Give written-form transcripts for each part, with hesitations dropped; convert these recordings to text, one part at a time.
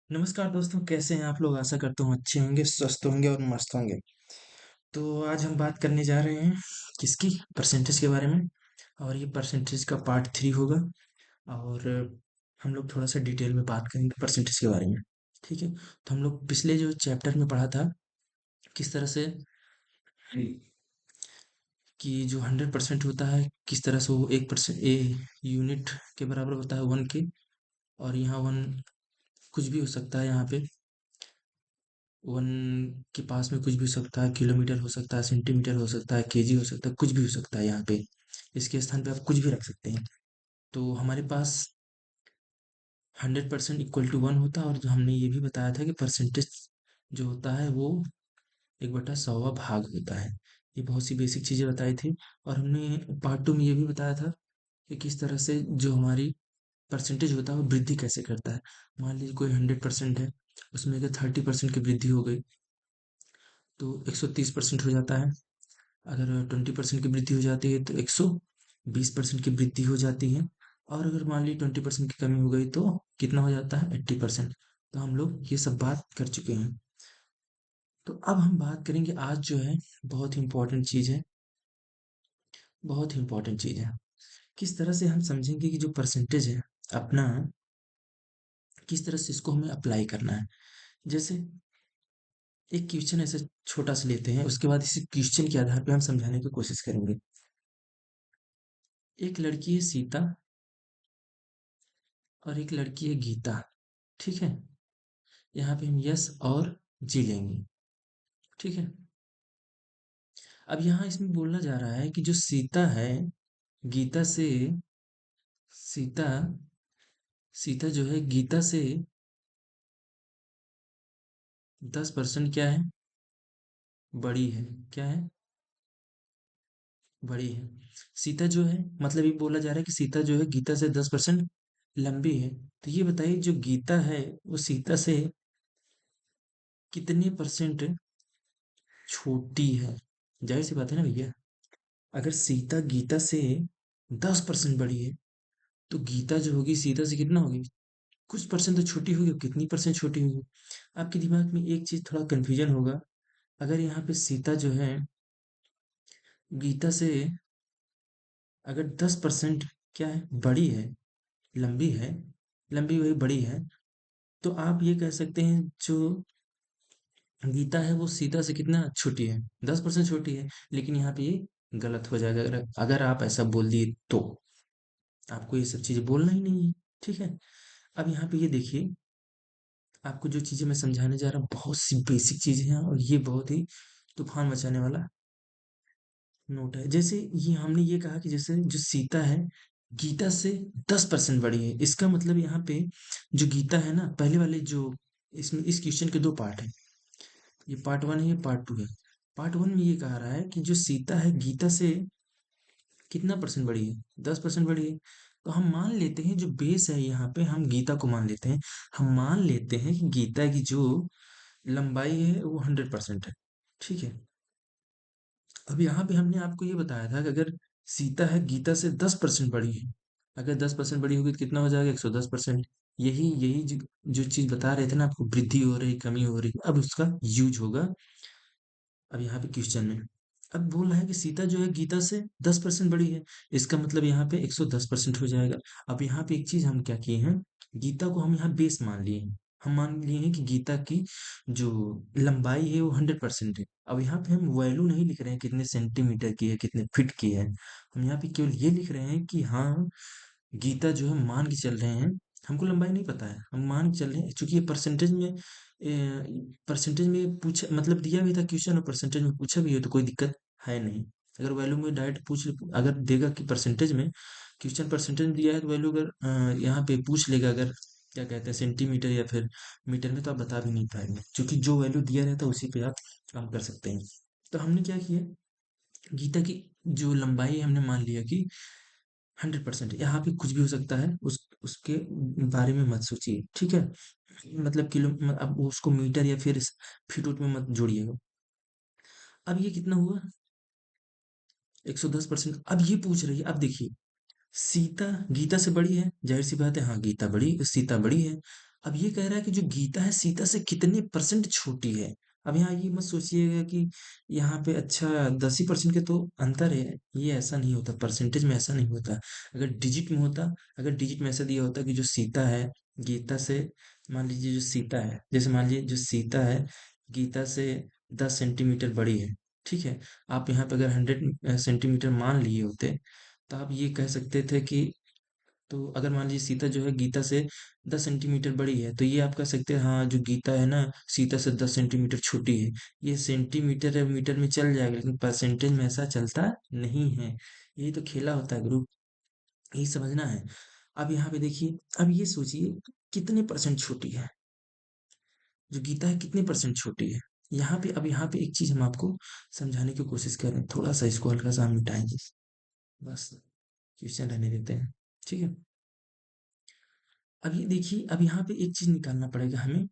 नमस्कार दोस्तों, कैसे हैं आप लोग? आशा करता हूँ अच्छे होंगे, स्वस्थ होंगे और मस्त होंगे। तो आज हम बात करने जा रहे हैं किसकी? परसेंटेज के बारे में। और ये परसेंटेज का पार्ट 3 होगा। और हम लोग थोड़ा सा डिटेल में बात करेंगे परसेंटेज के बारे में। ठीक है। तो हम लोग पिछले जो चैप्टर में पढ़ा था किस तरह से कि जो 100% होता है किस तरह से वो 1% ए यूनिट के बराबर होता है, 1 के। और यहाँ 1 कुछ भी हो सकता है। यहाँ पे 1 के पास में कुछ भी हो सकता है, किलोमीटर हो सकता है, सेंटीमीटर हो सकता है, केजी हो सकता है, कुछ भी हो सकता है यहाँ पे। इसके स्थान पे आप कुछ भी रख सकते हैं। तो हमारे पास 100% इक्वल टू 1 होता है। और जो हमने ये भी बताया था कि परसेंटेज जो होता है वो 1/100वां भाग होता है। ये बहुत सी बेसिक चीज़ें बताई थी। और हमने पार्ट 2 में ये भी बताया था कि किस तरह से जो हमारी परसेंटेज होता है वो वृद्धि कैसे करता है। मान लीजिए कोई 100% है, उसमें अगर 30% की वृद्धि हो गई तो 130% हो जाता है। अगर 20% की वृद्धि हो जाती है तो 120% की वृद्धि हो जाती है। और अगर मान ली 20% की कमी हो गई तो कितना हो जाता है? 80%। तो हम लोग ये सब बात कर चुके हैं। तो अब हम बात करेंगे आज जो है बहुत ही इम्पोर्टेंट चीज़ है। बहुत ही इम्पोर्टेंट चीज़ है। किस तरह से हम समझेंगे कि जो परसेंटेज है अपना, किस तरह से इसको हमें अप्लाई करना है। जैसे एक क्वेश्चन ऐसे छोटा सा लेते हैं, उसके बाद इसी क्वेश्चन के आधार पे हम समझाने की कोशिश करेंगे। एक लड़की है सीता और एक लड़की है गीता। ठीक है। यहाँ पे हम यस और जी लेंगे। ठीक है। अब यहाँ इसमें बोलना जा रहा है कि जो सीता है गीता से, सीता सीता जो है गीता से 10% क्या है? बड़ी है। क्या है? बड़ी है। सीता जो है, मतलब ये बोला जा रहा है कि सीता जो है गीता से 10% लंबी है। तो ये बताइए जो गीता है वो सीता से कितने परसेंट छोटी है? जाहिर सी बात है ना भैया। अगर सीता गीता से 10% बड़ी है तो गीता जो होगी सीता से कितना होगी? कुछ परसेंट तो छोटी होगी। कितनी परसेंट छोटी होगी? आपके दिमाग में एक चीज थोड़ा कंफ्यूजन होगा। अगर यहाँ पे सीता जो है गीता से अगर 10% क्या है? बड़ी है, लंबी है। लंबी वही बड़ी है। तो आप ये कह सकते हैं जो गीता है वो सीता से कितना छोटी है? 10% छोटी है। लेकिन यहाँ पे ये गलत हो जाएगा। अगर आप ऐसा बोल दिए तो आपको ये सब चीजें बोलना ही नहीं है। ठीक है। अब यहाँ पे ये देखिए, आपको जो चीजें मैं समझाने जा रहा हूँ बहुत सी बेसिक चीजें हैं और ये बहुत ही तूफान मचाने वाला नोट है। जैसे ये हमने ये कहा कि जैसे जो सीता है गीता से 10% बड़ी है, इसका मतलब यहाँ पे जो गीता है ना, पहले वाले जो इसमें इस क्वेश्चन के दो पार्ट है। ये पार्ट 1 है, ये पार्ट 2 है। पार्ट 1 में ये कहा रहा है कि जो सीता है गीता से कितना परसेंट बड़ी है? 10% बड़ी है। तो हम मान लेते हैं जो बेस है यहाँ पे, हम गीता को मान लेते हैं। हम मान लेते हैं कि गीता की जो लंबाई है वो 100% है। ठीक है। अब यहाँ पे हमने आपको ये बताया था कि अगर सीता है गीता से 10% बड़ी है, अगर 10% बड़ी होगी तो कितना हो जाएगा? 110%। यही यही जो चीज बता रहे थे ना आपको, वृद्धि हो रही कमी हो रही, अब उसका यूज होगा अब यहाँ पे क्वेश्चन में। अब बोल रहा है कि सीता जो है गीता से 10% बड़ी है, इसका मतलब यहाँ पे 110% हो जाएगा। अब यहाँ पे एक चीज हम क्या किए हैं, गीता को हम यहाँ बेस मान लिए हैं। हम मान लिए हैं कि गीता की जो लंबाई है वो 100% है। अब यहाँ पे हम वैल्यू नहीं लिख रहे हैं कितने सेंटीमीटर की है, कितने फीट की है। हम यहाँ पे केवल ये लिख रहे हैं कि हाँ, गीता जो है मान के चल रहे हैं। हमको लंबाई नहीं पता है, हम मान के चल रहे हैं क्योंकि ये परसेंटेज में पूछा, मतलब दिया भी था क्वेश्चन और परसेंटेज में पूछा भी है तो कोई दिक्कत है नहीं। अगर वैल्यू में डायरेक्ट पूछ, अगर देगा कि परसेंटेज में, क्वेश्चन परसेंटेज में दिया है तो वैल्यू अगर यहाँ पे पूछ लेगा, अगर क्या कहते हैं सेंटीमीटर या फिर मीटर में, तो आप बता भी नहीं पाएंगे क्योंकि जो वैल्यू दिया रहता है उसी पे आप काम कर सकते हैं। तो हमने क्या किया, गीता की जो लंबाई है हमने मान लिया कि 100%। यहाँ पे कुछ भी हो सकता है, उसके बारे में मत सोचिए। ठीक है। मतलब अब उसको मीटर या फिर फीट उट में मत जोड़िएगा। अब ये कितना हुआ? 110%। अब ये पूछ रही है, अब देखिए, सीता गीता से बड़ी है, जाहिर सी बात है, हाँ गीता बड़ी, सीता बड़ी है। अब ये कह रहा है कि जो गीता है सीता से कितने परसेंट छोटी है। अब यहाँ ये मत सोचिएगा कि यहाँ पे अच्छा 10 ही % के तो अंतर है। ये ऐसा नहीं होता, परसेंटेज में ऐसा नहीं होता। अगर डिजिट में होता, अगर डिजिट में ऐसा दिया होता कि जो सीता है गीता से, मान लीजिए जो सीता है, जैसे मान लीजिए जो सीता है गीता से 10 सेंटीमीटर बड़ी है, ठीक है। आप यहाँ पे अगर 100 सेंटीमीटर मान लिए होते, तो आप ये कह सकते थे कि, तो अगर मान लीजिए सीता जो है गीता से 10 सेंटीमीटर बड़ी है, तो ये आप कह सकते हैं हाँ जो गीता है ना सीता से 10 सेंटीमीटर छोटी है। ये सेंटीमीटर या मीटर में चल जाएगा, लेकिन परसेंटेज में ऐसा चलता नहीं है। यही तो खेला होता है ग्रुप, यही समझना है। अब यहाँ पे देखिए, अब ये सोचिए कितने परसेंट छोटी है, जो गीता है कितने परसेंट छोटी है। यहाँ पे, अब यहाँ पे एक चीज हम आपको समझाने की कोशिश कर रहे हैं, थोड़ा सा इसको हल्का सा हम मिटाएंगे, बस क्वेश्चन रहने देते हैं, ठीक है। अब ये देखिए, अब यहाँ पे एक चीज निकालना पड़ेगा हमें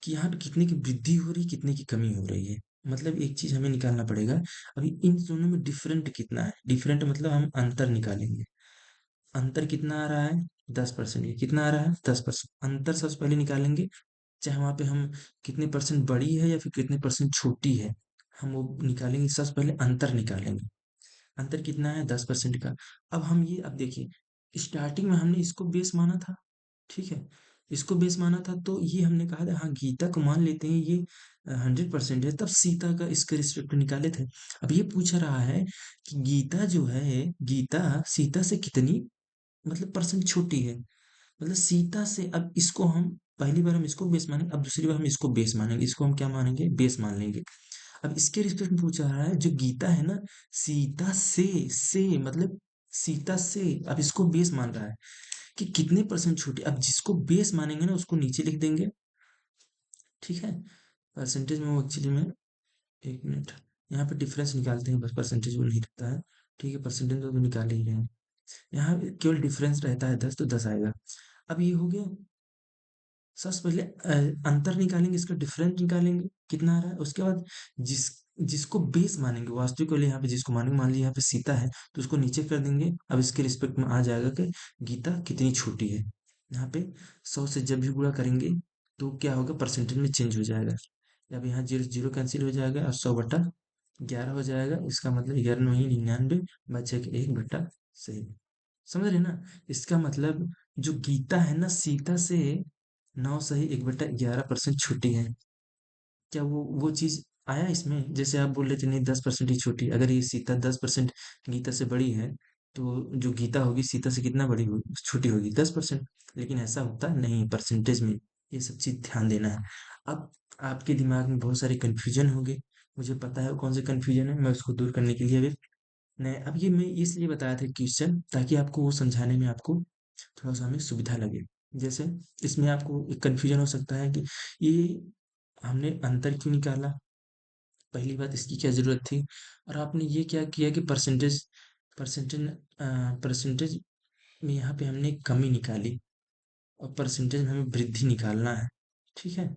कि यहाँ पे कितने की वृद्धि हो रही है, कितने की कमी हो रही है। मतलब एक चीज हमें निकालना पड़ेगा, अभी इन दोनों में डिफरेंट कितना है। डिफरेंट मतलब हम अंतर निकालेंगे। अंतर कितना आ रहा है, 10%। ये कितना आ रहा है, 10%। अंतर सबसे पहले निकालेंगे, चाहे वहां पे हम कितने परसेंट बड़ी है या फिर कितने परसेंट छोटी है, हम वो निकालेंगे। सबसे पहले अंतर निकालेंगे। अंतर कितना है, 10% का। अब हम ये, अब देखिए स्टार्टिंग में हमने इसको बेस माना था, ठीक है। इसको बेस माना था तो ये हमने कहा था हाँ गीता को मान लेते हैं ये 100% है, तब सीता का इसके रिस्पेक्ट निकाले थे। अब ये पूछ रहा है कि गीता जो है, गीता सीता से कितनी मतलब परसेंट छोटी है। मतलब सीता से, अब इसको हम पहली बार हम इसको बेस मानेंगे, अब दूसरी बार हम इसको बेस मानेंगे, इसको हम क्या मानेंगे, बेस मान लेंगे। अब इसके रिस्पेक्ट में पूछा रहा है जो गीता है ना सीता से मतलब सीता से, अब इसको बेस मान रहा है कि कितने परसेंट छोटी। अब जिसको बेस मानेंगे ना उसको नीचे लिख देंगे, ठीक है। परसेंटेज में वो एक्चुअली में, एक मिनट, यहाँ पे डिफरेंस निकालते हैं, बस परसेंटेज वो नहीं रहता है, ठीक है। परसेंटेज तो निकाल ही रहे हैं, यहाँ पे केवल डिफरेंस रहता है 10, तो 10 आएगा। अब ये हो गया। सबसे पहले अंतर निकालेंगे, इसका डिफरेंस निकालेंगे कितना आ रहा है, उसके बाद जिस जिसको बेस मानेंगे वास्तविक वाले, यहाँ पे जिसको मानेंगे, मान लीजिए यहाँ पे सीता है तो उसको नीचे कर देंगे। अब इसके रिस्पेक्ट में आ जाएगा कि गीता कितनी छोटी है। यहाँ पे 100 से जब भी गुणा करेंगे तो क्या होगा, परसेंटेज में चेंज हो जाएगा। अब यहाँ जीरो जीरो कैंसिल हो जाएगा और 100/11 हो जाएगा। इसका मतलब 11 नहीं 99, बचेगा 1/सही। समझ रहे ना। इसका मतलब जो गीता है ना सीता से 9 सही 1/11% छोटी है। क्या वो चीज आया इसमें, जैसे आप बोल रहे थे नहीं 10% ही छोटी, अगर ये सीता 10% गीता से बड़ी है, तो जो गीता होगी सीता से कितना बड़ी होगी, छोटी होगी, 10%। लेकिन ऐसा होता नहीं परसेंटेज में, ये सब चीज ध्यान देना है। अब आपके दिमाग में बहुत सारे कंफ्यूजन होंगे, मुझे पता है वो कौन से कंफ्यूजन है, मैं उसको दूर करने के लिए अभी नहीं, अब ये मैं इसलिए बताया था क्वेश्चन, ताकि आपको वो समझाने में आपको थोड़ा सा हमें सुविधा लगे। जैसे इसमें आपको एक कंफ्यूजन हो सकता है कि ये हमने अंतर क्यों निकाला, पहली बात इसकी क्या जरूरत थी, और आपने ये क्या किया कि परसेंटेज परसेंटेज परसेंटेज में यहाँ पे हमने कमी निकाली, और परसेंटेज में हमें वृद्धि निकालना है, ठीक है।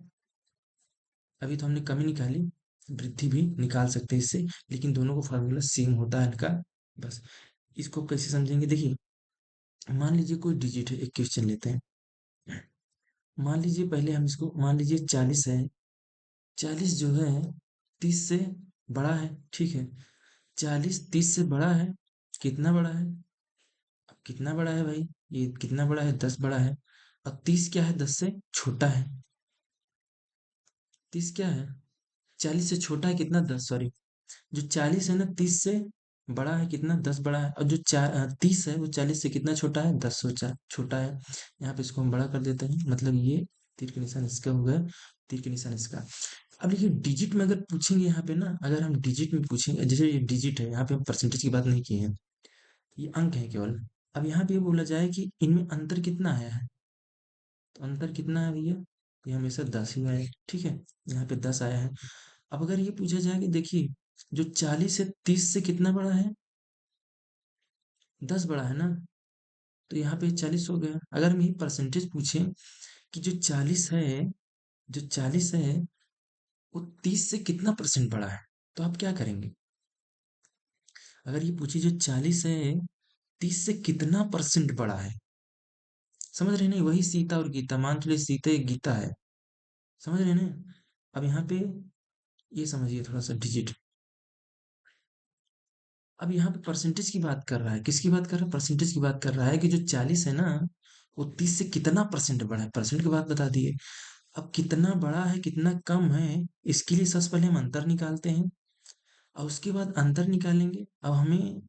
अभी तो हमने कमी निकाली, वृद्धि भी निकाल सकते हैं इससे, लेकिन दोनों को फार्मूला सेम होता है इनका। बस इसको कैसे समझेंगे, देखिए मान लीजिए कोई डिजिट है, एक क्वेश्चन लेते हैं। मान लीजिए पहले हम इसको मान लीजिए 40 है। 40 जो है 30 से बड़ा है, ठीक है। 40 30 से बड़ा है, कितना बड़ा है, अब कितना बड़ा है भाई, ये कितना बड़ा है, 10 बड़ा है। अब 30 क्या है, 10 से छोटा है। 30 क्या है, 40 से छोटा है कितना, 10, सॉरी। जो 40 है ना 30 से बड़ा है कितना, 10 बड़ा है। और जो 30 है वो 40 से कितना छोटा है, 10 छोटा है। यहाँ पे इसको हम बड़ा कर देते हैं, मतलब ये तीर के निशान इसका हो गया, तीर के निशान इसका। अब देखिए डिजिट में अगर पूछेंगे यहाँ पे ना, अगर हम डिजिट में पूछेंगे, जैसे ये डिजिट है, यहाँ पे हम परसेंटेज की बात नहीं की है, ये अंक है केवल। अब यहाँ पे ये बोला जाए कि इनमें अंतर कितना आया है, तो अंतर कितना है भैया, ये हमेशा 10 ही आया है, ठीक है। यहाँ पे 10 आया है। अब अगर ये पूछा जाए कि देखिए जो 40 है 30 से कितना बड़ा है, 10 बड़ा है ना, तो यहाँ पे 40 हो गया। अगर हम ये परसेंटेज पूछें कि जो 40 है वो 30 से कितना परसेंट बड़ा है, तो आप क्या करेंगे। अगर ये पूछे जो 40 है 30 से कितना परसेंट बड़ा है, समझ रहे नहीं, वही सीता और गीता, मान तो ले सीता एक गीता है। समझ रहे ना? अब यहाँ पे ये समझिए थोड़ा सा डिजिट। अब यहाँ पे परसेंटेज की बात कर रहा है, किसकी बात कर रहा है, परसेंटेज की बात कर रहा है कि जो 40 है ना, वो 30 से कितना परसेंट बड़ा है, परसेंट की बात बता दिए। अब कितना बड़ा है कितना कम है, इसके लिए सबसे पहले हम अंतर निकालते हैं, और उसके बाद अंतर निकालेंगे। अब हमें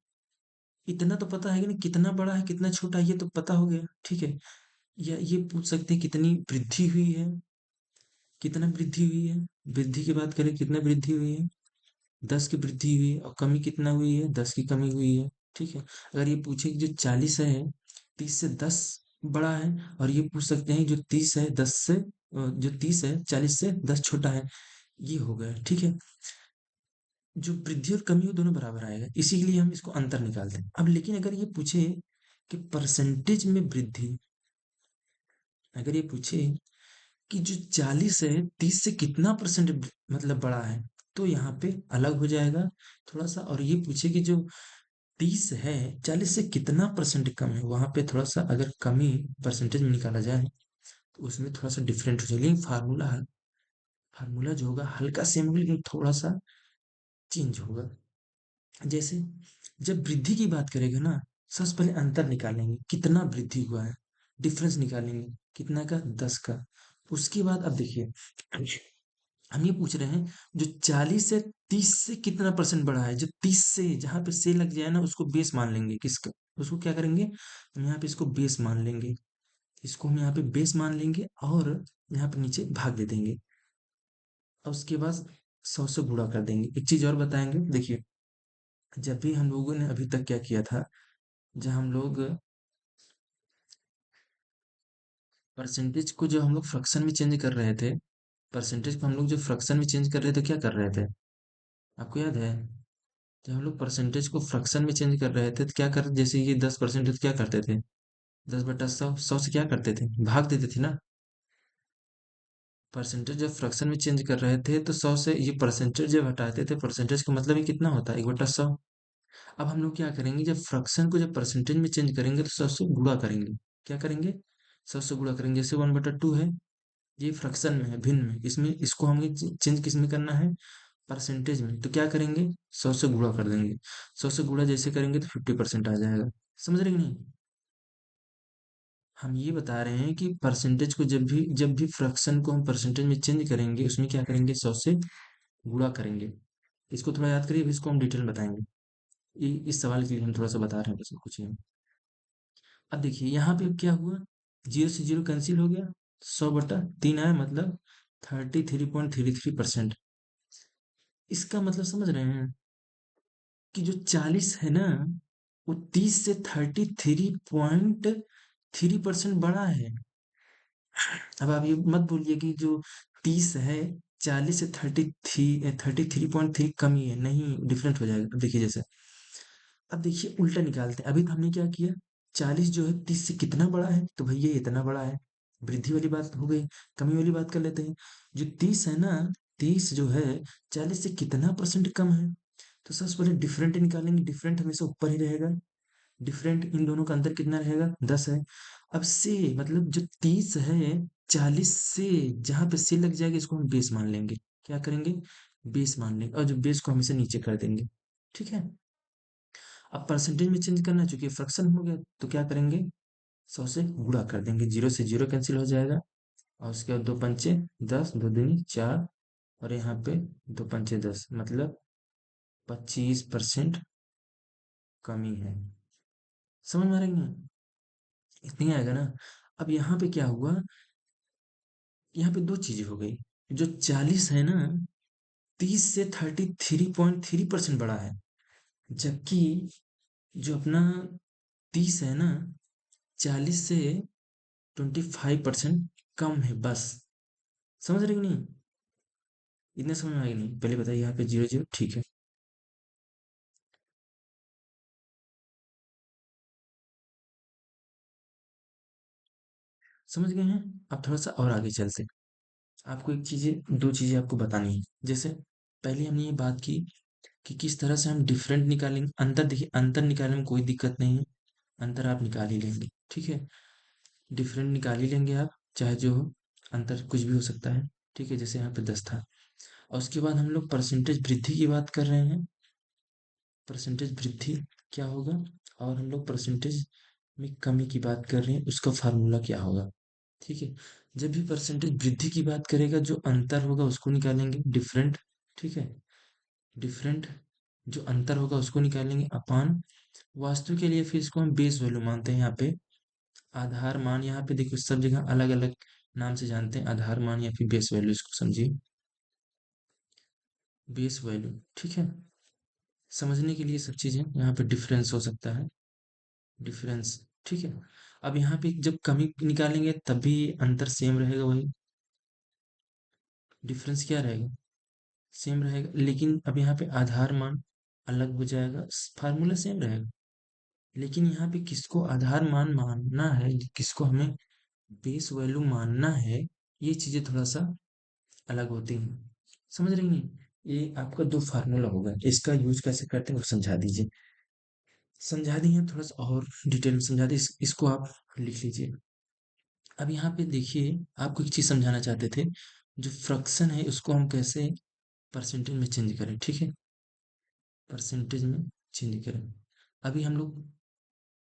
इतना तो पता है कि नहीं, कितना बड़ा है कितना छोटा है, ये तो पता हो गया, ठीक है। या ये पूछ सकते हैं कितनी वृद्धि हुई है, कितना वृद्धि हुई है। वृद्धि की बात करें, कितना वृद्धि हुई है, 10 की वृद्धि हुई है, और कमी कितना हुई है, 10 की कमी हुई है, ठीक है। अगर ये पूछे कि जो 40 है 30 से 10 बड़ा है, और ये पूछ सकते हैं जो 30 है 10 से जो 30 है 40 से 10 छोटा है, ये हो गया, ठीक है। जो वृद्धि और कमी हो दोनों बराबर आएगा, इसीलिए हम इसको अंतर निकालते हैं। अब लेकिन अगर ये पूछे कि परसेंटेज में वृद्धि, अगर ये पूछे कि जो 40 है 30 से कितना परसेंट मतलब बड़ा है, तो यहाँ पे अलग हो जाएगा थोड़ा सा। और ये पूछे कि जो 30 है 40 से कितना परसेंट कम है, वहां पे थोड़ा सा अगर कमी परसेंटेज में निकाला जाए तो उसमें थोड़ा सा डिफरेंट हो जाएगा, लेकिन फार्मूला फार्मूला जो होगा हल्का सेम होगा, लेकिन थोड़ा सा चेंज होगा। जैसे जब वृद्धि की बात करेंगे ना, सबसे पहले अंतर निकालेंगे, कितना वृद्धि हुआ है, डिफरेंस निकालेंगे, कितना का, 10 का। उसके बाद अब देखिए, हम ये पूछ रहे हैं जो 40 से 30 से कितना परसेंट बढ़ा है। जो 30 से जहां पे से लग जाए ना, उसको बेस मान लेंगे, किसका, उसको क्या करेंगे, हम यहाँ पे इसको बेस मान लेंगे, इसको हम यहाँ पे बेस मान लेंगे, और यहाँ पे नीचे भाग दे देंगे, और उसके बाद 100 से गुणा कर देंगे। एक चीज और बताएंगे, देखिए, जब भी हम लोगों ने अभी तक क्या किया था, जब हम लोग परसेंटेज को जो हम लोग फ्रैक्शन में चेंज कर रहे थे, परसेंटेज को हम लोग जो फ्रैक्शन में चेंज कर रहे थे, क्या कर रहे थे, आपको याद है? जब हम लोग परसेंटेज को फ्रैक्शन में चेंज कर रहे थे तो क्या कर, जैसे ये 10% है तो क्या करते थे, 10/100, 100 से क्या करते थे, भाग देते थे ना। परसेंटेज जब फ्रैक्शन में चेंज कर रहे थे तो 100 से ये परसेंटेज जब हटाते थे, परसेंटेज का मतलब ही कितना होता है, 1/100। अब हम लोग क्या करेंगे, जब फ्रैक्शन को जब परसेंटेज में चेंज करेंगे तो 100 से गुणा करेंगे। क्या करेंगे, 100 से गुणा करेंगे। जैसे 1/2 है, ये फ्रैक्शन में है, भिन्न में, इसमें इसको हमें चेंज किस में करना है, परसेंटेज में। तो क्या करेंगे, 100 से गुणा कर देंगे। 100 से गुणा जैसे करेंगे तो 50% आ जाएगा। समझ रहे कि नहीं? हम ये बता रहे हैं कि परसेंटेज को जब भी फ्रैक्शन को हम परसेंटेज में चेंज करेंगे, उसमें क्या करेंगे, 100 से गुणा करेंगे। इसको थोड़ा याद करिए, फिर इसको हम डिटेल में बताएंगे। इस सवाल के लिए हम थोड़ा सा बता रहे हैं, बस कुछ नहीं। अब देखिए यहाँ पे अब क्या हुआ, 0 से 0 कैंसिल हो गया, 100/3 आया, मतलब 33.33%। इसका मतलब समझ रहे हैं कि जो 40 है ना, वो 30 से 33.3% बड़ा है। अब आप ये मत बोलिए कि जो 30 है 40 से 33.3 कमी है, नहीं, डिफरेंट हो जाएगा। अब देखिए, जैसे अब देखिए उल्टा निकालते हैं। अभी तो हमने क्या किया, 40 जो है 30 से कितना बड़ा है, तो भैया इतना बड़ा है, वृद्धि वाली बात हो गई। कमी वाली बात कर लेते हैं, जो 30 है ना, 30 जो है 40 से कितना परसेंट कम है। तो सबसे पहले डिफरेंट निकालेंगे, डिफरेंट हमेशा ऊपर ही रहेगा, डिफरेंट इन दोनों का अंतर कितना रहेगा, 10 है। अब से मतलब जो 30 है 40 से, जहां पे से लग जाएगा इसको हम बेस मान लेंगे। क्या करेंगे, बेस मान लेंगे, और जो बेस को हमेशा नीचे कर देंगे, ठीक है। अब परसेंटेज में चेंज करना है, चूंकि फ्रैक्शन हो गया, तो क्या करेंगे, 100 से गुणा कर देंगे, 0 से 0 कैंसिल हो जाएगा, और उसके बाद 2 पंचे 10, 2 दूनी 4, और यहाँ पे 2 पंचे 10, मतलब 25% कमी है। समझ में आ रही है? इतनी आएगा ना। अब यहाँ पे क्या हुआ, यहाँ पे दो चीजें हो गई। जो 40 है ना, 30 से 33.3% बड़ा है, जबकि जो अपना 30 है ना, 40 से 25% कम है, बस। समझ रहे कि नहीं? इतने समझ में आएगी नहीं, पहले बताइए, यहाँ पे 0 0, ठीक है। समझ गए हैं? अब थोड़ा सा और आगे चलते हैं। आपको एक चीजें, दो चीजें आपको बतानी है। जैसे पहले हमने ये बात की कि किस तरह से हम डिफरेंट निकालेंगे, अंतर। देखिए अंतर निकालने में कोई दिक्कत नहीं है, अंतर आप निकाल ही लेंगे, ठीक है। डिफरेंट निकाल ही लेंगे आप, चाहे जो हो, अंतर कुछ भी हो सकता है। ठीक है, जैसे यहाँ पे 10 था। और उसके बाद हम लोग परसेंटेज वृद्धि की बात कर रहे हैं। परसेंटेज वृद्धि क्या होगा? और हम लोग परसेंटेज में कमी की बात कर रहे हैं, उसका फार्मूला क्या होगा? ठीक है, जब भी परसेंटेज वृद्धि की बात करेगा, जो अंतर होगा उसको निकालेंगे, डिफरेंट। ठीक है, डिफरेंट, जो अंतर होगा उसको निकालेंगे अपान वास्तु के लिए, फिर इसको हम बेस वैल्यू मानते हैं यहाँ पे। आधार मान, यहाँ पे देखो सब जगह अलग अलग नाम से जानते हैं, आधार मान या फिर बेस वैल्यू, इसको समझिए, बेस वैल्यू। ठीक है, समझने के लिए सब चीजें यहाँ पे डिफरेंस हो सकता है, डिफरेंस। ठीक है, अब यहाँ पे जब कमी निकालेंगे तब भी अंतर सेम रहेगा, वही डिफरेंस क्या रहेगा, सेम रहेगा, लेकिन अब यहाँ पे आधार मान अलग हो जाएगा, फार्मूला सेम रहेगा, लेकिन यहाँ पे किसको आधार मान मानना है, किसको हमें बेस वैल्यू मानना है, ये चीजें थोड़ा सा अलग होती हैं। समझ रही हैं? ये आपका दो फार्मूला होगा, इसका यूज कैसे करते हैं वो समझा दीजिए। समझा दिए, थोड़ा सा और डिटेल में समझा दी, इसको आप लिख लीजिए। अब यहाँ पे देखिए, आपको एक चीज समझाना चाहते थे, जो फ्रैक्शन है उसको हम कैसे परसेंटेज में चेंज करें। ठीक है, परसेंटेज में चेंज करें। अभी हम लोग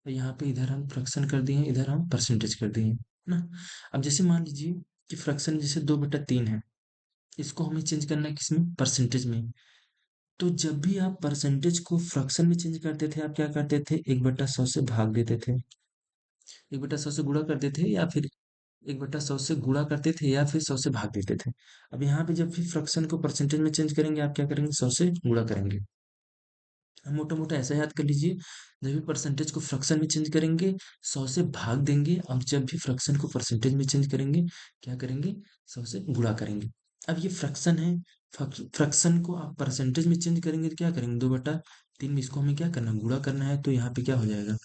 यहाँ पे, इधर हम फ्रैक्शन कर दिए, इधर हम परसेंटेज कर दिए ना। अब जैसे मान लीजिए कि फ्रैक्शन जैसे 2/3 है, इसको हमें चेंज करना है किसमें, परसेंटेज में। तो जब भी आप परसेंटेज को फ्रैक्शन में चेंज करते थे, आप क्या करते थे, 1/100 से भाग देते थे, 1/100 से गुणा करते थे, या फिर 1/100 से गुणा करते थे, या फिर 100 से भाग देते थे। अब यहाँ पे जब भी फ्रैक्शन को परसेंटेज में चेंज करेंगे, आप क्या करेंगे, 100 से गुणा करेंगे। मोटा मोटा ऐसा याद कर लीजिए, जब भी परसेंटेज को फ्रैक्शन में चेंज करेंगे, 100 से भाग देंगे, और जब भी फ्रैक्शन को परसेंटेज में चेंज करेंगे, क्या करेंगे, 100 से गुणा करेंगे। अब ये फ्रैक्शन है, फ्रैक्शन को आप परसेंटेज में चेंज करेंगे तो क्या करेंगे, 2/3 में इसको हमें क्या करना है, गुणा करना है, तो यहाँ पे क्या हो जाएगा,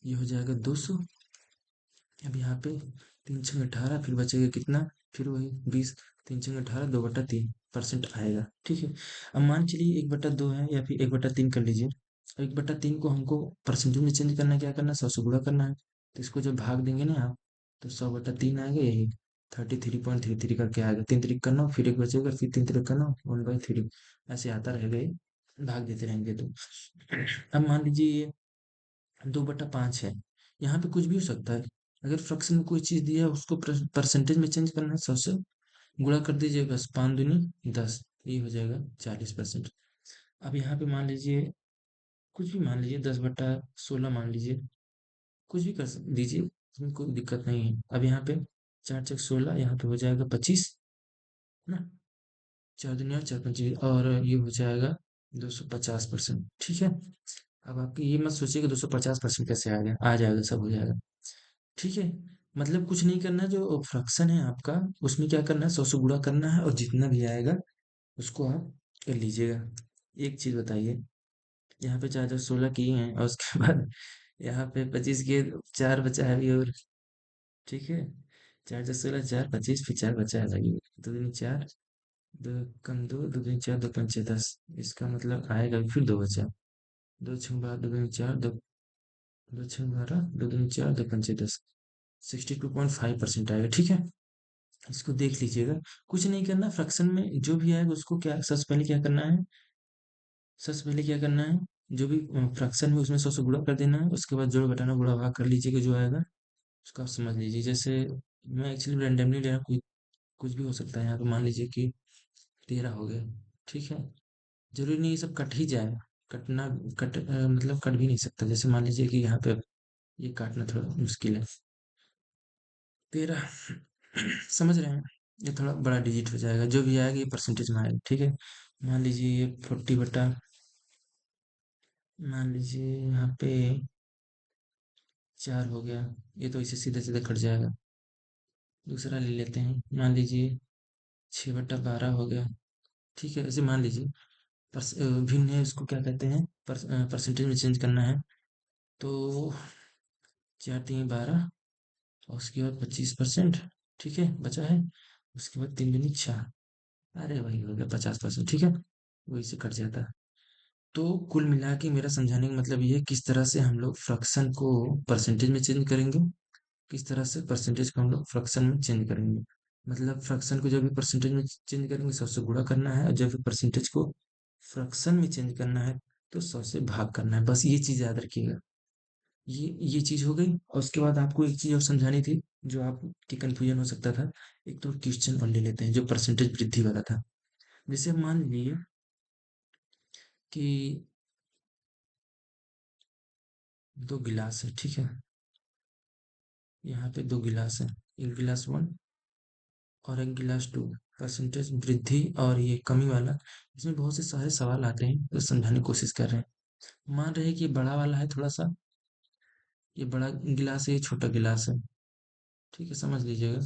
ये हो जाएगा 200। अब यहाँ पे 3×6 = 18, फिर बचेगा कितना, फिर वही 20, 3×6 = 18, 2/3% आएगा। ठीक है, अब मान चलिए 1/2 है, या फिर 1/3 कर लीजिए। 1/3 को हमको परसेंटेज में चेंज करना है, क्या करना है, 100 से गुणा करना है। तो इसको जब भाग देंगे ना आप, तो 100/3 आएगा, यही 33.33 करके आएगा, 3 3 करना, फिर एक बचेगा, फिर 3 3 करना, 1/3, ऐसे आता रहेगा ये, भाग देते रहेंगे तो। अब मान लीजिए 2/5 है, यहाँ पे कुछ भी हो सकता है। अगर फ्रैक्शन में कोई चीज दिया है, उसको परसेंटेज में चेंज करना है, 100 से गुणा कर दीजिए, बस 5 दूनी 10, ये हो जाएगा 40%। अब यहाँ पे मान लीजिए, कुछ भी मान लीजिए, 10/16 मान लीजिए, कुछ भी दीजिए, इसमें कोई दिक्कत नहीं है। अब यहाँ पे 4×16, यहाँ पे हो जाएगा 25 ना, 4 दूनी 4 पंची, और ये हो जाएगा 250%। ठीक है, अब आपकी ये मत सोचिए कि 250% कैसे आ गया, आ जाएगा, सब हो जाएगा। ठीक है, मतलब कुछ नहीं करना है, जो फ्रैक्शन है आपका, उसमें क्या करना है, 100 से गुणा करना है, और जितना भी आएगा उसको आप कर लीजिएगा। एक चीज बताइए, यहाँ पे 4×16 किए हैं, और उसके बाद यहाँ पे 25 के 4 बचा है अभी और। ठीक है, 4×16 4, 25, फिर 4 बचा है लगी, 2 दूनी 4, दो कम, 2 2 दूनी 4, 2 5 10, इसका मतलब आएगा, फिर 2 बचा, 2 6 12, 2 दूनी 4, 2 2 6 12, 2 दूनी 4, 2 5 10, 62.5% आएगा। ठीक है, इसको देख लीजिएगा, कुछ नहीं करना, फ्रैक्शन में जो भी आएगा उसको क्या, सबसे पहले क्या करना है, सबसे पहले क्या करना है, जो भी फ्रैक्शन में उसमें 100 से गुणा कर देना है, उसके बाद जोड़ घटाना गुणा भाग कर लीजिएगा, जो आएगा उसको आप समझ लीजिए। जैसे मैं एक्चुअली रैंडमली ले रहा हूँ, कुछ भी हो सकता है, यहाँ पे मान लीजिए कि 13 हो गया। ठीक है, जरूरी नहीं ये सब कट ही जाए, कटना, मतलब कट भी नहीं सकता, जैसे मान लीजिए कि यहाँ पे ये काटना थोड़ा मुश्किल है, 13। समझ रहे हैं, ये थोड़ा बड़ा डिजिट हो जाएगा, जो भी आएगा ये परसेंटेज में आएगा। ठीक है, मान लीजिए ये 40, मान लीजिए यहाँ पे 4 हो गया, ये तो इसे सीधे सीधे कट जाएगा। दूसरा ले लेते हैं, मान लीजिए 6/12 हो गया। ठीक है, ऐसे मान लीजिए भिन्न है, इसको क्या कहते हैं, परसेंटेज में चेंज करना है, तो 4×3 = 12, और उसके बाद 25%। ठीक है, बचा है, उसके बाद 3 दूनी 4, अरे वही हो गया 50%। ठीक है, वही से कट जाता है। तो कुल मिला के मेरा समझाने का मतलब ये है, किस तरह से हम लोग फ्रैक्शन को परसेंटेज में चेंज करेंगे, किस तरह से परसेंटेज को हम लोग फ्रैक्शन में चेंज करेंगे। मतलब फ्रैक्शन को जब भी परसेंटेज में चेंज करेंगे 100 से गुणा करना है, और जब भी परसेंटेज को फ्रैक्शन में चेंज करना है तो 100 से भाग करना है। बस ये चीज याद रखिएगा। ये चीज हो गई, और उसके बाद आपको एक चीज और समझानी थी जो आपकी कंफ्यूजन हो सकता था। एक तो क्वेश्चन और ले लेते हैं जो परसेंटेज वृद्धि वाला था। जैसे मान लीजिए कि दो गिलास है, ठीक है। यहाँ पे दो गिलास है, एक गिलास वन और एक गिलास टू। परसेंटेज वृद्धि और ये कमी वाला, इसमें बहुत से सारे सवाल आते हैं जो समझाने की कोशिश कर रहे हैं। मान रहे हैं कि ये बड़ा वाला है थोड़ा सा, ये बड़ा गिलास है, ये छोटा गिलास है, ठीक है, समझ लीजिएगा।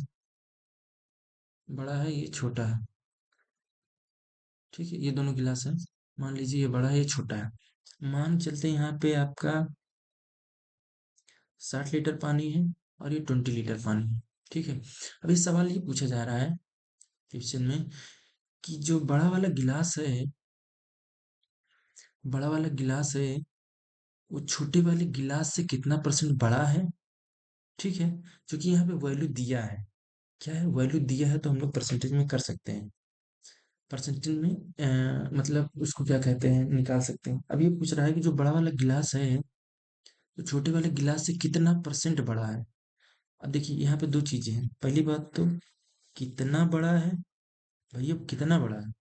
बड़ा है, ये छोटा है, ठीक है, ये दोनों गिलास है। मान लीजिए ये बड़ा है, ये छोटा है। मान चलते हैं यहाँ पे आपका 60 लीटर पानी है और ये 20 लीटर पानी है, ठीक है। अब इस सवाल ये पूछा जा रहा है क्वेश्चन में कि जो बड़ा वाला गिलास है वो छोटे वाले गिलास से कितना परसेंट बड़ा है, ठीक है। क्योंकि यहाँ पे वैल्यू दिया है, क्या है, वैल्यू दिया है, तो हम लोग परसेंटेज में कर सकते हैं। परसेंटेज में मतलब उसको क्या कहते हैं, निकाल सकते हैं। अब ये पूछ रहा है कि जो बड़ा वाला गिलास है तो छोटे वाले गिलास से कितना परसेंट बड़ा है। अब देखिए यहाँ पे दो चीजें हैं। पहली बात तो कितना बड़ा है, भैया कितना बड़ा है,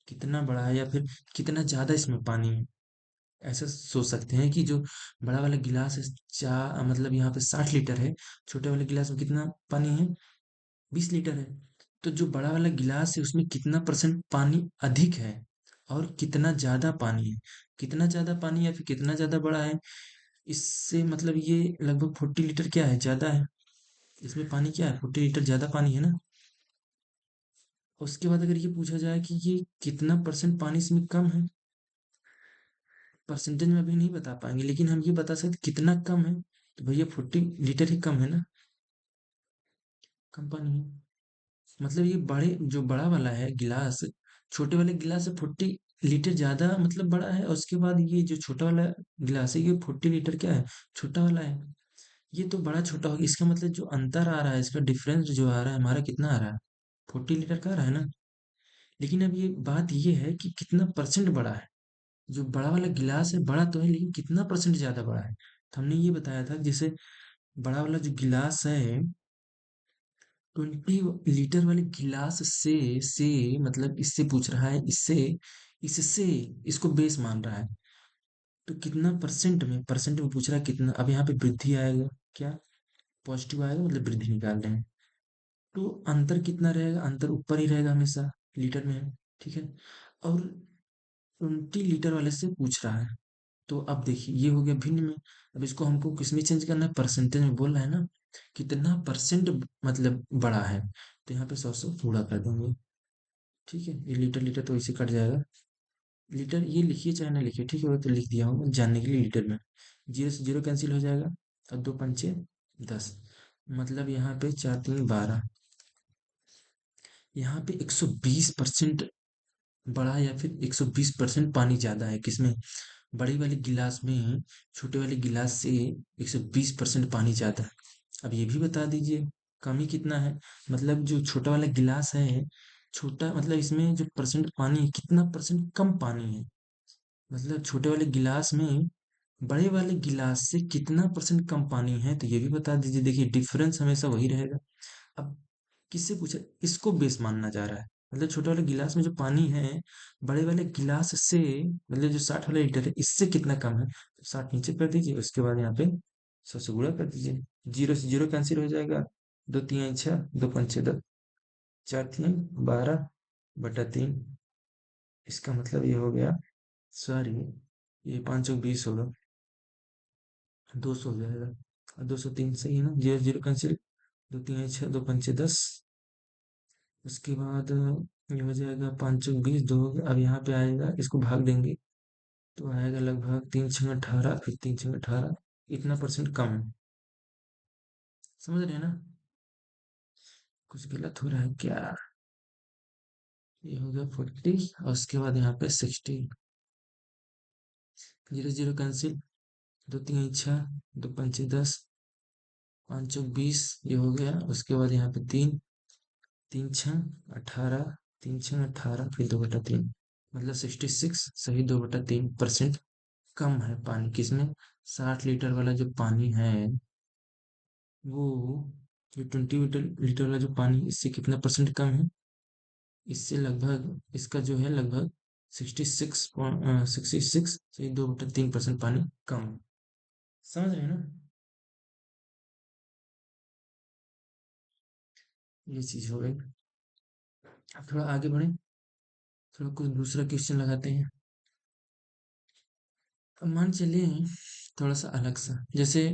कितना बड़ा है, या फिर कितना ज्यादा इसमें पानी है। ऐसा सोच सकते हैं कि जो बड़ा वाला गिलास है, चा मतलब यहाँ पे 60 लीटर है, छोटे वाले गिलास में कितना पानी है, 20 लीटर है। तो जो बड़ा वाला गिलास है उसमें कितना परसेंट पानी अधिक है और कितना ज्यादा पानी है। कितना ज्यादा पानी या फिर कितना ज्यादा बड़ा है, इससे मतलब ये लगभग 40 लीटर क्या है, ज्यादा है। इसमें पानी क्या है, 40 लीटर ज्यादा पानी है ना। उसके बाद अगर ये पूछा जाए कि ये कितना परसेंट पानी इसमें कम है, परसेंटेज में अभी नहीं बता पाएंगे, लेकिन हम ये बता सकते कितना कम है। तो भैया 40 लीटर ही कम है ना, कम पानी है। मतलब ये बड़े जो बड़ा वाला है गिलास, छोटे वाले गिलास से 40 लीटर ज्यादा मतलब बड़ा है, और उसके बाद ये जो छोटा वाला गिलास है ये 40 लीटर क्या है, छोटा वाला है। ये तो बड़ा छोटा होगा, इसका मतलब जो अंतर आ रहा है, इसका डिफरेंस जो आ रहा है हमारा, कितना आ रहा है, 40 लीटर का आ रहा है ना। लेकिन अब ये बात ये है कि कितना परसेंट बड़ा है। जो बड़ा वाला गिलास है बड़ा तो है, लेकिन कितना परसेंट ज्यादा बड़ा है। तो हमने ये बताया था, जैसे बड़ा वाला जो गिलास है 20 लीटर वाले गिलास से मतलब इससे पूछ रहा है, इससे इससे इसको बेस मान रहा है। तो कितना परसेंट में पूछ रहा है कितना। अब यहाँ पे वृद्धि आएगा, क्या पॉजिटिव आएगा, मतलब वृद्धि निकाल रहे हैं। तो अंतर कितना रहेगा, अंतर ऊपर ही रहेगा हमेशा, लीटर में है, ठीक है। और 20 लीटर वाले से पूछ रहा है। तो अब देखिए ये हो गया भिन्न में। अब इसको हमको किसमें चेंज करना है, परसेंटेज में बोल रहा है ना, कितना परसेंट मतलब बड़ा है। तो यहाँ पे 100 से गुणा कर देंगे, ठीक है। ये लीटर लीटर तो इसे कट जाएगा। लीटर ये लिखिए चाहे ना लिखिए, ठीक है, वो तो लिख दिया हूँ जानने के लिए लीटर में। जीरो से जीरो कैंसिल हो जाएगा, और दो पंचे 10। मतलब यहाँ पे चार तीन 12। यहाँ पे 120% बड़ा, या फिर 120% पानी ज्यादा है किसमें, बड़ी वाले गिलास में छोटे वाले गिलास से 120% पानी ज्यादा है। अब ये भी बता दीजिए कमी कितना है। मतलब जो छोटा वाला गिलास है, छोटा मतलब इसमें जो परसेंट पानी है, कितना परसेंट कम पानी है। मतलब छोटे वाले गिलास में बड़े वाले गिलास से कितना परसेंट कम पानी है, तो ये भी बता दीजिए। देखिए डिफरेंस हमेशा वही रहेगा। अब किससे पूछा, इसको बेस मानना जा रहा है। मतलब छोटे वाले गिलास में जो पानी है बड़े वाले गिलास से, मतलब जो 60 वाला लीटर है इससे कितना कम है, तो 60 नीचे कर दीजिए, उसके बाद यहाँ पे 100 से गुणा कर दीजिए। जीरो से जीरो कैंसिल हो जाएगा, दो तीन छः, दो पंचे 10, चार तीन 12 बटा 3। इसका मतलब ये हो गया, सॉरी, ये 520 होगा, 200 हो जाएगा। और 203 सही है ना, जीरो जीरो कैंसिल, दो तीन छः, दो पंचे 10। उसके बाद ये हो जाएगा 520, दो हो गया। अब यहाँ पे आएगा, इसको भाग देंगे तो आएगा लगभग 3 6 18, फिर 3 6 18, इतना परसेंट कम है। समझ रहे हैं ना, कुछ गलत हो रहा है क्या। ये हो गया 40, और उसके बाद यहाँ पे 60, जीरो जीरो कैंसिल, दो तीन छः, दो पंचे 10, पाँच चौक 20, ये हो गया। उसके बाद यहाँ पे 3, 3 छः 18, 3 छः 18, फिर 2/3, मतलब 66 सही 2/3% कम है पानी किसमें। 60 लीटर वाला जो पानी है वो, जो 20 लीटर वाला जो पानी, इससे कितना परसेंट कम है। इससे लगभग इसका जो है लगभग 66 सही 2/3% पानी कम है। समझ रहे हैं ना। ये चीज हो गई। अब थोड़ा आगे बढ़े, थोड़ा कुछ दूसरा क्वेश्चन लगाते हैं। अब मान चलिए थोड़ा सा अलग सा, जैसे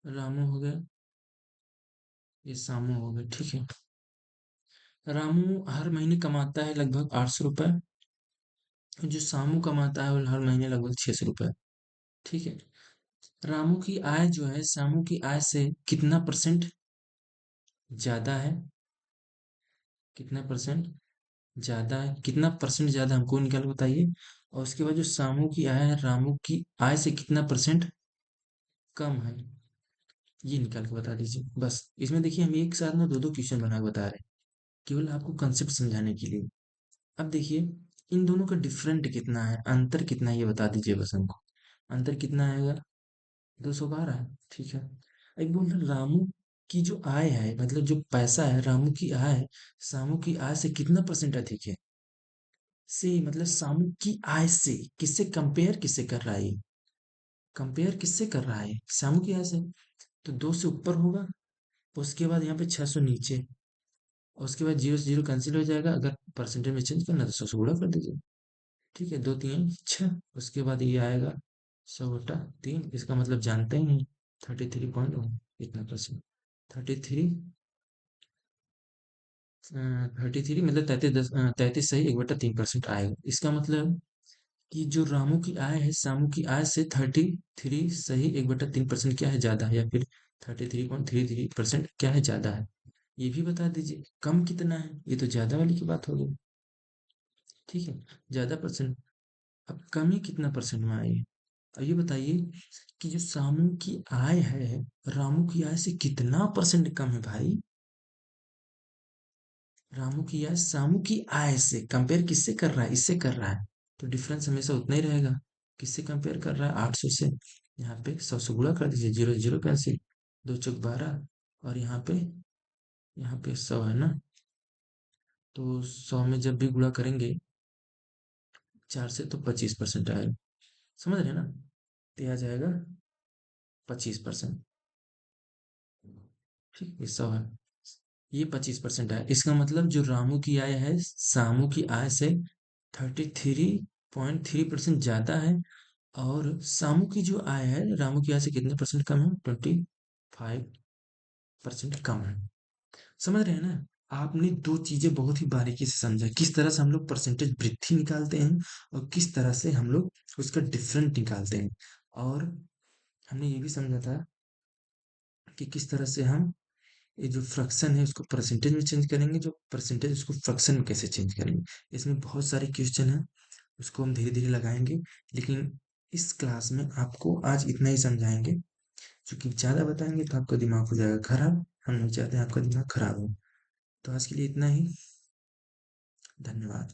रामू हो गया, ये सामू हो गया, ठीक है। रामू हर महीने कमाता है लगभग 800 रुपए, और जो सामू कमाता है वो हर महीने लगभग 600 रुपए, ठीक है। रामू की आय जो है सामू की आय से कितना परसेंट ज्यादा है, कितना परसेंट ज्यादा है, कितना परसेंट ज्यादा हमको निकाल के बताइए। और उसके बाद जो सामू की आय है रामू की आय से कितना परसेंट कम है, ये निकाल के बता दीजिए बस। इसमें देखिए हम एक साथ में दो दो क्वेश्चन बना के बता रहे हैं, केवल आपको कंसेप्ट समझाने के लिए। अब देखिए इन दोनों का डिफरेंट कितना है, अंतर कितना है, ये बता दीजिए बस हमको। अंतर कितना आएगा, 212, ठीक है। एक बोल रहे रामू की जो आय है, मतलब जो पैसा है, रामू की आय सामू की आय से कितना परसेंट अधिक है। से मतलब सामू की आय से, किससे कंपेयर किससे कर रहा है ये, कंपेयर किससे कर रहा है, सामू की आय से। तो 2 से ऊपर होगा, उसके बाद यहाँ पे 600 नीचे, और उसके बाद जीरो से जीरो कैंसिल हो जाएगा। अगर परसेंटेज में चेंज करना है तो 100 से गुणा कर दीजिए, ठीक है। 2 3 6, उसके बाद ये आएगा 100/3, इसका मतलब जानते ही नहीं, 33.1, इतना परसेंट। 33, 33 मतलब 33 सही 1/3% आएगा। इसका मतलब कि जो रामू की आय है सामू की आय से 33 सही 1/3% क्या है ज्यादा है, या फिर 33.33% क्या है ज्यादा है, ये भी बता दीजिए। कम कितना है, ये तो ज्यादा वाली की बात हो गई, ठीक है। ज्यादा परसेंट, अब कमी कितना परसेंट में आई है। अब ये बताइए कि जो सामू की आय है रामू की आय से कितना परसेंट कम है भाई। रामू की आय सामू की आय से कंपेयर किससे कर रहा है, इससे कर रहा है, तो डिफरेंस हमेशा उतना ही रहेगा। किससे कंपेयर कर रहा है, 800 से। यहाँ पे 100 से गुणा कर दीजिए, जीरो जीरो कैंसिल, 2 चौक 12, और यहाँ पे 100 है ना, तो 100 में जब भी गुणा करेंगे 4 से, तो 25% आएगा। समझ रहे हैं ना, तो यह आ जाएगा 25%, ठीक है। 100 है, ये 25% है। इसका मतलब जो रामू की आय है सामू की आय से 33.3% ज्यादा है, और सामू की जो आय है रामू की आय से कितने परसेंट कम है, 25% कम है। समझ रहे हैं ना। आपने दो चीजें बहुत ही बारीकी से समझा, किस तरह से हम लोग परसेंटेज वृद्धि निकालते हैं और किस तरह से हम लोग उसका डिफरेंट निकालते हैं। और हमने ये भी समझा था कि किस तरह से हम ये जो फ्रैक्शन है उसको परसेंटेज में चेंज करेंगे, जो परसेंटेज उसको फ्रैक्शन में कैसे चेंज करेंगे। इसमें बहुत सारे क्वेश्चन हैं, उसको हम धीरे धीरे लगाएंगे। लेकिन इस क्लास में आपको आज इतना ही समझाएंगे, क्योंकि ज़्यादा बताएंगे तो आपका दिमाग हो जाएगा खराब। हम नहीं चाहते हैं आपका दिमाग खराब हो। तो आज के लिए इतना ही, धन्यवाद।